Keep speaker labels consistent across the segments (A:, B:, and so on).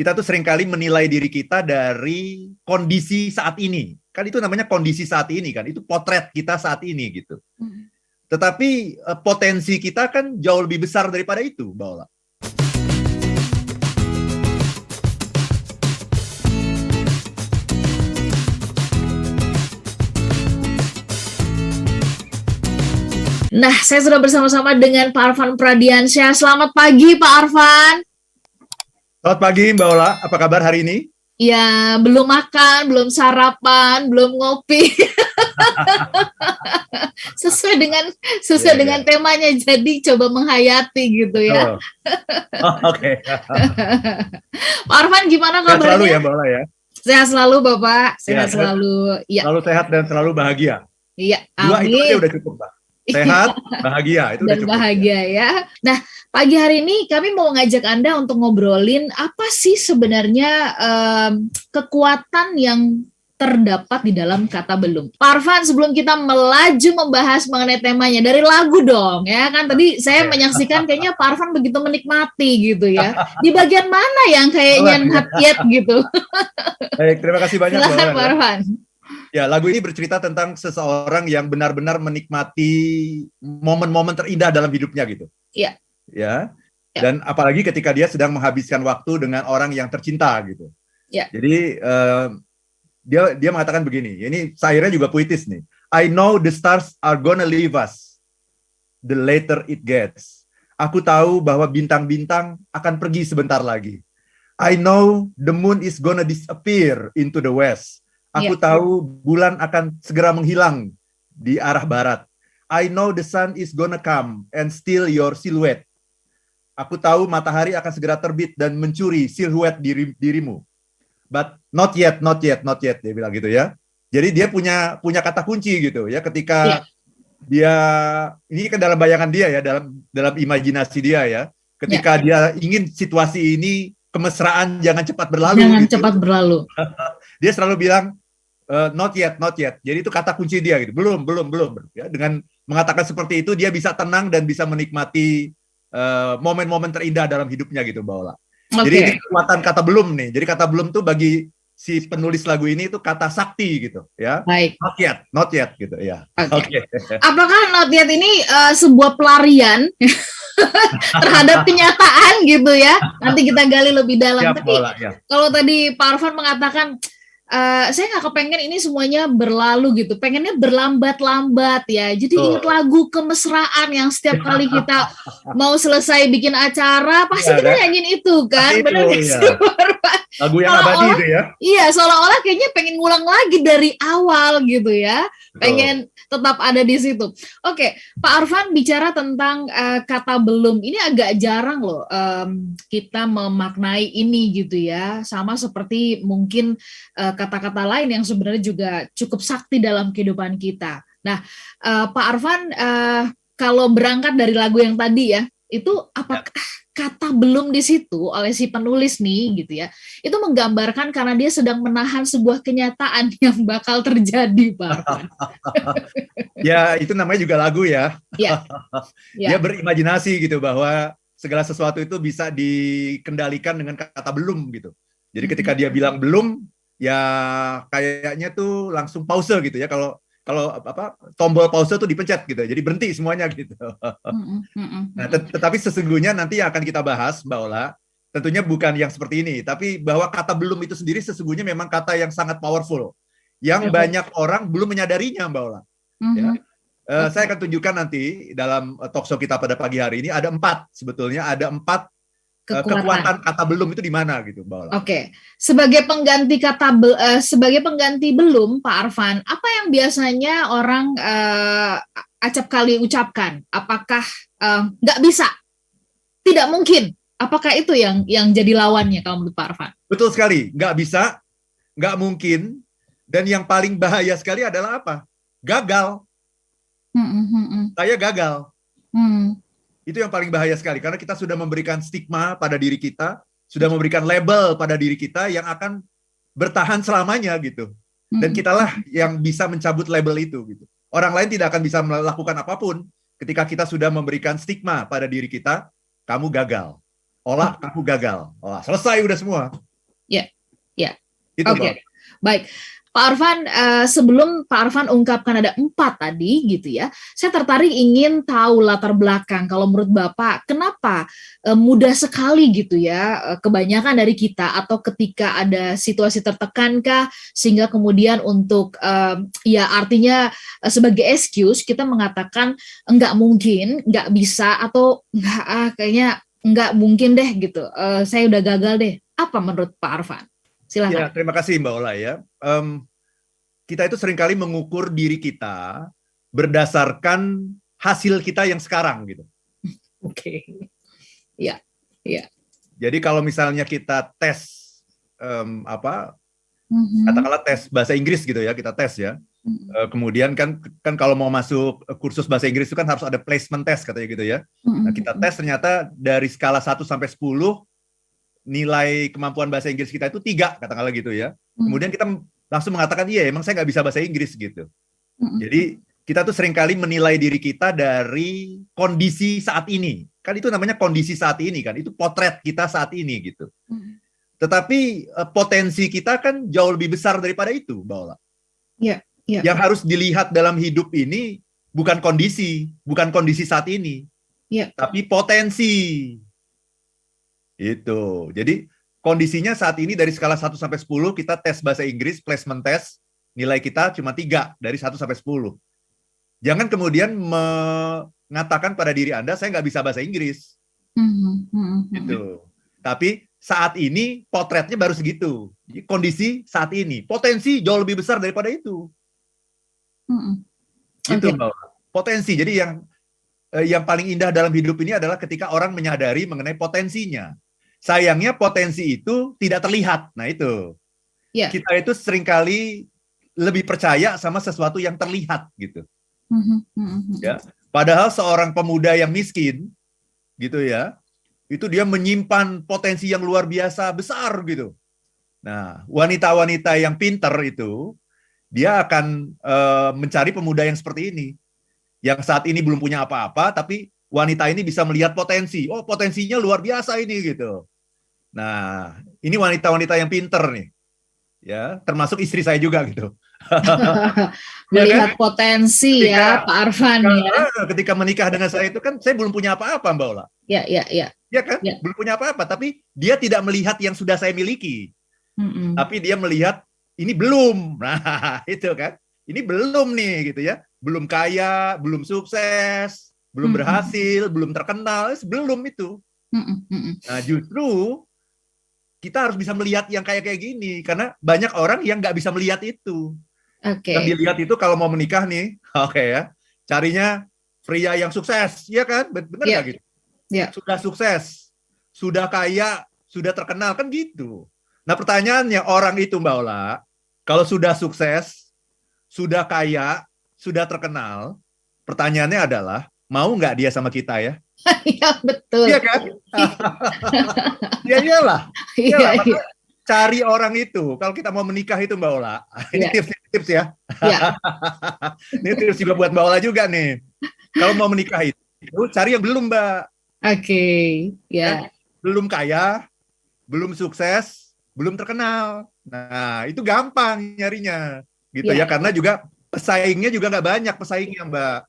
A: kita tuh seringkali menilai diri kita dari kondisi saat ini. Kan itu namanya kondisi saat ini kan. Itu potret kita saat ini gitu. Tetapi potensi kita kan jauh lebih besar daripada itu, Mbak Ola.
B: Nah, saya sudah bersama-sama dengan Pak Arfan Pradiansyah. Selamat pagi, Pak Arfan.
A: Selamat pagi, Mbak Ola. Apa kabar hari ini?
B: Ya, belum makan, belum sarapan, belum ngopi. sesuai dengan temanya, jadi coba menghayati gitu ya.
A: Oke.
B: Pak Arfan, gimana kabarnya?
A: Sehat selalu ya, Mbak Ola ya.
B: Sehat selalu, Bapak. Sehat selalu. Ya.
A: Selalu sehat dan selalu bahagia.
B: Iya,
A: amin. Dua itu aja udah cukup, Mbak. Sehat, bahagia, itu
B: dan
A: udah cukup.
B: Bahagia ya. Nah, pagi hari ini kami mau ngajak Anda untuk ngobrolin apa sih sebenarnya kekuatan yang terdapat di dalam kata belum. Pak Arfan, sebelum kita melaju membahas mengenai temanya, dari lagu dong ya kan. Tadi saya menyaksikan kayaknya Pak Arfan begitu menikmati gitu ya. Di bagian mana yang kayaknya not yet gitu.
A: Baik, terima kasih banyak.
B: Silakan Pak Arfan.
A: Ya, lagu ini bercerita tentang seseorang yang benar-benar menikmati momen-momen terindah dalam hidupnya gitu.
B: Iya.
A: Ya. Dan apalagi ketika dia sedang menghabiskan waktu dengan orang yang tercinta gitu.
B: Iya.
A: Jadi dia mengatakan begini. Ini syairnya juga puitis nih. I know the stars are gonna leave us the later it gets. Aku tahu bahwa bintang-bintang akan pergi sebentar lagi. I know the moon is gonna disappear into the west. Aku tahu bulan akan segera menghilang di arah barat. I know the sun is gonna come and steal your silhouette. Aku tahu matahari akan segera terbit dan mencuri silhouette dirimu. But not yet, not yet, not yet, dia bilang gitu ya. Jadi dia punya kata kunci gitu ya, ketika dia, ini kan dalam bayangan dia ya, dalam imajinasi dia ya, ketika dia ingin situasi ini, kemesraan jangan cepat berlalu.
B: Jangan
A: gitu.
B: cepat berlalu.
A: Dia selalu bilang, not yet, not yet. Jadi itu kata kunci dia gitu. Belum. Ya, dengan mengatakan seperti itu, dia bisa tenang dan bisa menikmati momen-momen terindah dalam hidupnya gitu, Mbak Ola. Jadi ini kekuatan kata belum nih. Jadi kata belum tuh bagi si penulis lagu ini itu kata sakti gitu, ya.
B: Baik.
A: Not yet gitu, ya.
B: Oke. Apakah not yet ini sebuah pelarian terhadap kenyataan gitu ya? Nanti kita gali lebih dalam.
A: Siap,
B: tapi
A: Bola, ya.
B: Kalau tadi Pak Arfan mengatakan saya nggak kepengen ini semuanya berlalu gitu, pengennya berlambat-lambat ya. Jadi ingat lagu kemesraan yang setiap kali kita mau selesai bikin acara pasti kita nyanyiin itu kan, benar nggak sih?
A: Lagu yang abadi itu ya.
B: Iya, seolah-olah kayaknya pengen ngulang lagi dari awal gitu ya, pengen tetap ada di situ. Oke, Pak Arfan bicara tentang kata belum, ini agak jarang loh kita memaknai ini gitu ya, sama seperti mungkin kata-kata lain yang sebenarnya juga cukup sakti dalam kehidupan kita. Nah, Pak Arfan, kalau berangkat dari lagu yang tadi ya, itu apakah kata belum di situ oleh si penulis nih gitu ya, itu menggambarkan karena dia sedang menahan sebuah kenyataan yang bakal terjadi, Pak Arfan?
A: Ya, itu namanya juga lagu ya.
B: Ya.
A: Dia berimajinasi gitu bahwa segala sesuatu itu bisa dikendalikan dengan kata belum gitu. Jadi ketika dia bilang belum, ya kayaknya tuh langsung pause gitu ya. Kalau tombol pause tuh dipencet gitu, jadi berhenti semuanya gitu. Nah, tetapi sesungguhnya nanti yang akan kita bahas, Mbak Ola, tentunya bukan yang seperti ini, tapi bahwa kata belum itu sendiri sesungguhnya memang kata yang sangat powerful, yang banyak orang belum menyadarinya, Mbak Ola. Ya. Saya akan tunjukkan nanti dalam talkshow kita pada pagi hari ini ada 4 sebetulnya, ada 4 kekuatan kata belum itu di mana gitu, Mbak Ola.
B: Oke. Sebagai pengganti sebagai pengganti belum, Pak Arfan, apa yang biasanya orang acap kali ucapkan? Apakah nggak bisa? Tidak mungkin? Apakah itu yang jadi lawannya kalau menurut Pak Arfan?
A: Betul sekali, nggak bisa, nggak mungkin, dan yang paling bahaya sekali adalah apa? Gagal. Saya gagal. Itu yang paling bahaya sekali, karena kita sudah memberikan stigma pada diri kita, sudah memberikan label pada diri kita yang akan bertahan selamanya gitu. Dan kitalah yang bisa mencabut label itu gitu. Orang lain tidak akan bisa melakukan apapun ketika kita sudah memberikan stigma pada diri kita, kamu gagal. Kamu gagal. Selesai udah semua.
B: Ya.
A: Itu,
B: Oke. Baik. Pak Arfan, sebelum Pak Arfan ungkapkan ada 4 tadi gitu ya, saya tertarik ingin tahu latar belakang. Kalau menurut Bapak, kenapa mudah sekali gitu ya, kebanyakan dari kita atau ketika ada situasi tertekankah sehingga kemudian untuk ya artinya sebagai excuse kita mengatakan enggak mungkin, enggak bisa atau enggak kayaknya enggak mungkin deh gitu. Saya udah gagal deh. Apa menurut Pak Arfan? Silakan.
A: Ya, terima kasih Mbak Ola ya. Kita itu seringkali mengukur diri kita berdasarkan hasil kita yang sekarang gitu.
B: Oke. Ya, ya.
A: Jadi kalau misalnya kita tes katakanlah tes bahasa Inggris gitu ya, kita tes ya. Kemudian kan kalau mau masuk kursus bahasa Inggris itu kan harus ada placement test katanya gitu ya. Nah, kita tes ternyata dari skala 1 sampai 10 nilai kemampuan bahasa Inggris kita itu 3 katakanlah gitu ya. Kemudian kita langsung mengatakan iya emang saya nggak bisa bahasa Inggris gitu. Jadi kita tuh seringkali menilai diri kita dari kondisi saat ini. Kan itu namanya kondisi saat ini kan. Itu potret kita saat ini gitu. Tetapi potensi kita kan jauh lebih besar daripada itu, Mbak Ola.
B: Iya, iya.
A: Yang harus dilihat dalam hidup ini bukan kondisi saat ini.
B: Iya.
A: Tapi potensi. Itu. Jadi kondisinya saat ini dari skala 1 sampai 10 kita tes bahasa Inggris, placement test, nilai kita cuma 3 dari 1 sampai 10. Jangan kemudian mengatakan pada diri Anda saya nggak bisa bahasa Inggris. Gitu. Tapi saat ini potretnya baru segitu. Jadi, kondisi saat ini, potensi jauh lebih besar daripada itu. Itu Mbak. Potensi. Jadi yang paling indah dalam hidup ini adalah ketika orang menyadari mengenai potensinya. Sayangnya potensi itu tidak terlihat. Nah itu. Yeah. Kita itu seringkali lebih percaya sama sesuatu yang terlihat gitu. Ya. Padahal seorang pemuda yang miskin gitu ya, itu dia menyimpan potensi yang luar biasa besar gitu. Nah, wanita-wanita yang pintar itu dia akan mencari pemuda yang seperti ini. Yang saat ini belum punya apa-apa, tapi wanita ini bisa melihat potensi. Oh, potensinya luar biasa ini gitu. Nah, ini wanita-wanita yang pinter nih. Ya, termasuk istri saya juga gitu.
B: Melihat ya kan? Potensi ketika, ya, Pak Arfan ya.
A: Ketika menikah dengan saya itu kan saya belum punya apa-apa, Mbak Ola.
B: Ya.
A: Ya kan? Ya. Belum punya apa-apa, tapi dia tidak melihat yang sudah saya miliki. Tapi dia melihat ini belum. Nah, itu kan. Ini belum nih gitu ya. Belum kaya, belum sukses, belum berhasil, belum terkenal, belum itu. Nah, justru kita harus bisa melihat yang kayak gini karena banyak orang yang nggak bisa melihat itu. Yang dilihat itu kalau mau menikah nih, ya, carinya pria yang sukses, ya kan? Benar nggak gitu? Sudah sukses, sudah kaya, sudah terkenal kan gitu. Nah pertanyaannya orang itu Mbak Ola, kalau sudah sukses, sudah kaya, sudah terkenal, pertanyaannya adalah mau nggak dia sama kita ya?
B: Iya betul.
A: Iya kan? Ya iyalah. Iya. Cari orang itu. Kalau kita mau menikah itu Mbak Ola. Ini tips ya. Ini tips juga buat Mbak Ola juga nih. Kalau mau menikah itu cari yang belum Mbak.
B: Oke. Ya.
A: Belum kaya, belum sukses, belum terkenal. Nah itu gampang nyarinya. Gitu ya. Karena juga pesaingnya juga nggak banyak pesaingnya Mbak.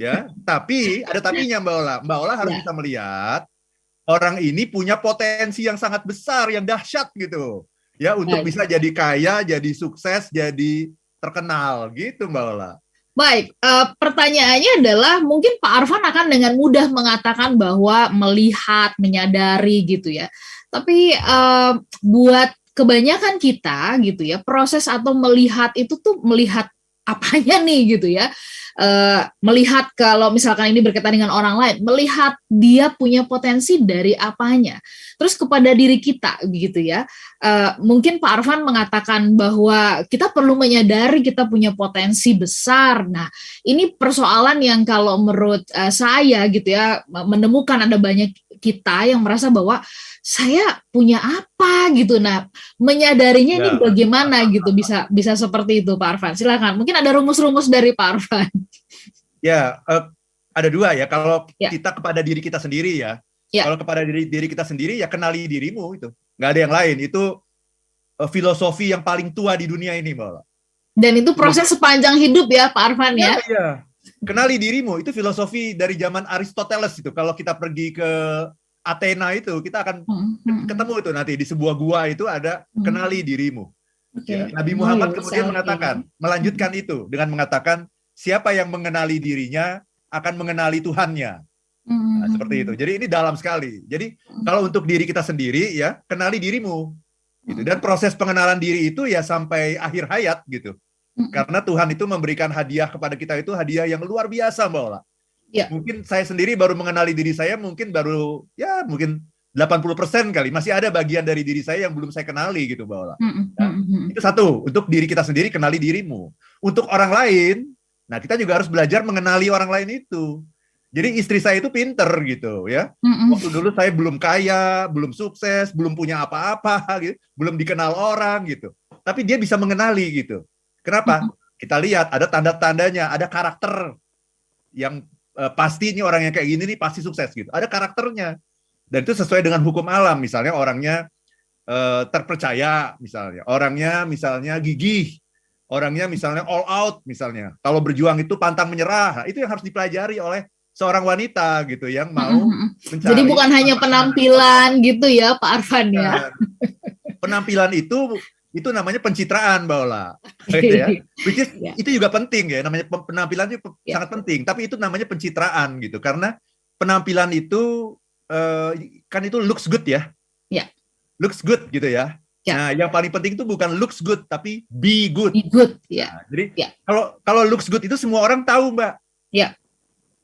A: Ya, tapi ada tapinya Mbak Ola. Mbak Ola harus bisa melihat orang ini punya potensi yang sangat besar, yang dahsyat gitu. Ya, untuk bisa jadi kaya, jadi sukses, jadi terkenal gitu Mbak Ola.
B: Baik, pertanyaannya adalah mungkin Pak Arfan akan dengan mudah mengatakan bahwa melihat, menyadari gitu ya. Tapi buat kebanyakan kita gitu ya, proses atau melihat itu tuh melihat apanya nih gitu ya. Melihat kalau misalkan ini berkaitan dengan orang lain, melihat dia punya potensi dari apanya, terus kepada diri kita begitu ya. Mungkin Pak Arfan mengatakan bahwa kita perlu menyadari kita punya potensi besar. Nah, ini persoalan yang kalau menurut saya gitu ya, menemukan ada banyak kita yang merasa bahwa saya punya apa gitu. Nah, menyadarinya ini bagaimana gitu bisa seperti itu Pak Arfan. Silakan. Mungkin ada rumus-rumus dari Pak Arfan.
A: Ya, ada dua ya. Kalau kita kepada diri kita sendiri ya. Kalau kepada diri kita sendiri ya kenali dirimu itu. Nggak ada yang lain. Itu filosofi yang paling tua di dunia ini, Mbak Ola.
B: Dan itu proses sepanjang hidup ya, Pak Arfan ya.
A: Iya. Kenali dirimu itu filosofi dari zaman Aristoteles itu. Kalau kita pergi ke Athena itu, kita akan ketemu itu nanti di sebuah gua itu ada kenali dirimu. Ya, Nabi Muhammad kemudian melanjutkan itu dengan mengatakan siapa yang mengenali dirinya akan mengenali Tuhannya. Nah, seperti itu. Jadi ini dalam sekali. Jadi kalau untuk diri kita sendiri ya, kenali dirimu. Gitu. Dan proses pengenalan diri itu ya sampai akhir hayat gitu. Karena Tuhan itu memberikan hadiah kepada kita itu hadiah yang luar biasa, Mbak Ola.
B: Ya.
A: Mungkin saya sendiri baru mengenali diri saya mungkin baru ya mungkin 80% kali. Masih ada bagian dari diri saya yang belum saya kenali gitu, Mbak Ola. Nah, itu satu, untuk diri kita sendiri kenali dirimu. Untuk orang lain, nah kita juga harus belajar mengenali orang lain itu. Jadi istri saya itu pinter gitu ya. Waktu dulu saya belum kaya, belum sukses, belum punya apa-apa gitu, belum dikenal orang gitu. Tapi dia bisa mengenali gitu. Kenapa? Kita lihat ada tanda-tandanya, ada karakter yang pasti ini orang yang kayak gini nih pasti sukses gitu. Ada karakternya. Dan itu sesuai dengan hukum alam. Misalnya orangnya terpercaya misalnya. Orangnya misalnya gigih. Orangnya misalnya all out misalnya. Kalau berjuang itu pantang menyerah. Nah, itu yang harus dipelajari oleh seorang wanita gitu yang mau mencari.
B: Jadi bukan hanya penampilan gitu ya Pak Arfan ya.
A: Penampilan itu namanya pencitraan, Mbak Ola. Gitu ya. Which is, itu juga penting ya, namanya penampilan itu sangat penting, tapi itu namanya pencitraan gitu. Karena penampilan itu kan itu looks good ya. Looks good gitu ya. Nah, yang paling penting itu bukan looks good tapi be good.
B: Be good, ya.
A: Nah, jadi kalau looks good itu semua orang tahu, Mbak.
B: Ya.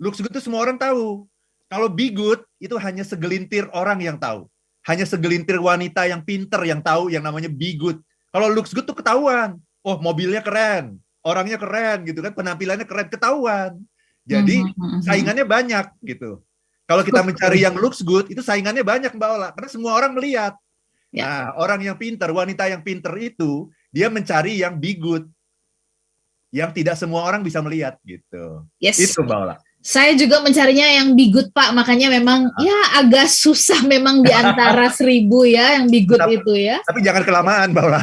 A: Looks good itu semua orang tahu. Kalau be good itu hanya segelintir orang yang tahu. Hanya segelintir wanita yang pinter yang tahu yang namanya be good. Kalau looks good tuh ketahuan. Oh, mobilnya keren, orangnya keren gitu kan, penampilannya keren, ketahuan. Jadi saingannya banyak gitu. Kalau kita mencari yang looks good, itu saingannya banyak, Mbak Ola, karena semua orang melihat. Nah, orang yang pinter, wanita yang pinter itu, dia mencari yang be good, yang tidak semua orang bisa melihat gitu. Itu, Mbak Ola.
B: Saya juga mencarinya yang be good, Pak. Makanya memang ya agak susah memang di antara 1000 ya yang be good itu ya.
A: Tapi jangan kelamaan, Mbak Ola.